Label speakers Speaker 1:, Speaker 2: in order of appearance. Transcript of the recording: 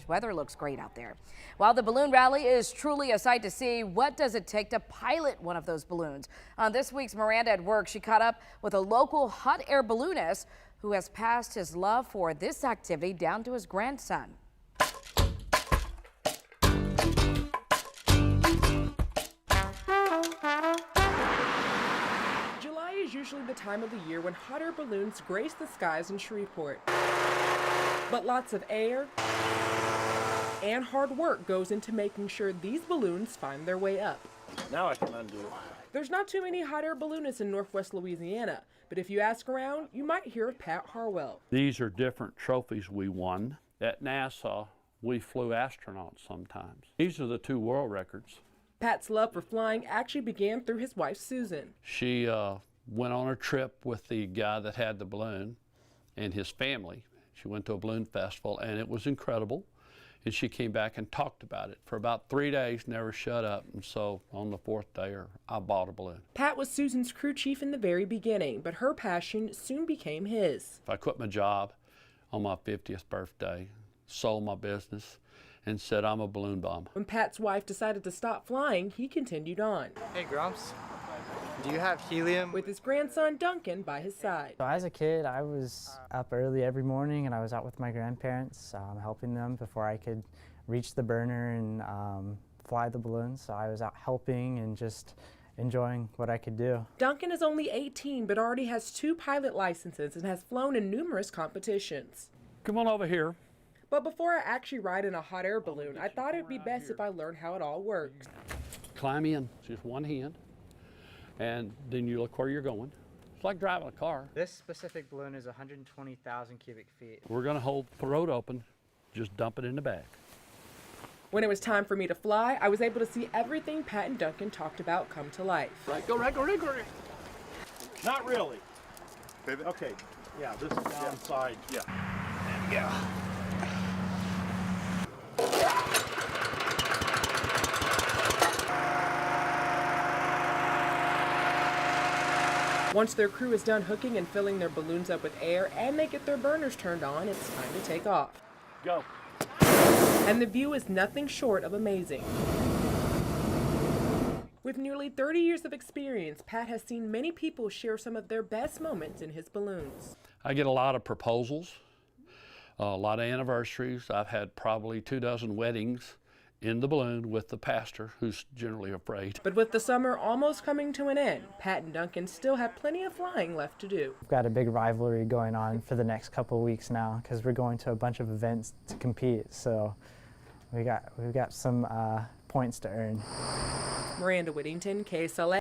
Speaker 1: Weather looks great out there. While the balloon rally is truly a sight to see, what does it take to pilot one of those balloons? On this week's Miranda at Work, she caught up with a local hot air balloonist who has passed his love for this activity down to his grandson.
Speaker 2: July is usually the time of the year when hot air balloons grace the skies in Shreveport. But lots of air and hard work goes into making sure these balloons find their way up.
Speaker 3: Now I can undo it.
Speaker 2: There's not too many hot air balloonists in Northwest Louisiana, but if you ask around, you might hear of Pat Harwell.
Speaker 4: These are different trophies we won. At NASA, we flew astronauts sometimes. These are the 2 world records.
Speaker 2: Pat's love for flying actually began through his wife, Susan.
Speaker 4: She went on a trip with the guy that had the balloon and his family. She went to a balloon festival, and it was incredible. And she came back and talked about it for about 3 days, never shut up. And so on the 4th day, I bought a balloon.
Speaker 2: Pat was Susan's crew chief in the very beginning, but her passion soon became his.
Speaker 4: I quit my job on my 50th birthday, sold my business, and said I'm a balloon bum.
Speaker 2: When Pat's wife decided to stop flying, he continued on.
Speaker 5: Hey Grumps, do you have helium?
Speaker 2: With his grandson Duncan by his side.
Speaker 6: So as a kid, I was up early every morning and I was out with my grandparents, helping them before I could reach the burner and fly the balloons. So I was out helping and just enjoying what I could do.
Speaker 2: Duncan is only 18 but already has 2 pilot licenses and has flown in numerous competitions.
Speaker 4: Come on over here.
Speaker 2: But before I actually ride in a hot air balloon, I thought it would be best if I learned how it all works.
Speaker 4: Climb in, just one hand, and then you look where you're going. It's like driving a car.
Speaker 5: This specific balloon is 120,000 cubic feet.
Speaker 4: We're gonna hold the throat open, just dump it in the bag.
Speaker 2: When it was time for me to fly, I was able to see everything Pat and Duncan talked about come to life.
Speaker 3: Right, go. Not really. Pivot. Okay. Yeah, this is downside. Yeah. There we go.
Speaker 2: Once their crew is done hooking and filling their balloons up with air and they get their burners turned on, it's time to take off.
Speaker 3: Go.
Speaker 2: And the view is nothing short of amazing. With nearly 30 years of experience, Pat has seen many people share some of their best moments in his balloons.
Speaker 4: I get a lot of proposals, a lot of anniversaries. I've had probably 24 weddings in the balloon with the pastor, who's generally afraid.
Speaker 2: But with the summer almost coming to an end, Pat and Duncan still have plenty of flying left to do.
Speaker 6: We've got a big rivalry going on for the next couple of weeks now because we're going to a bunch of events to compete. So we've got some points to earn.
Speaker 2: Maranda Whittington, KSLA.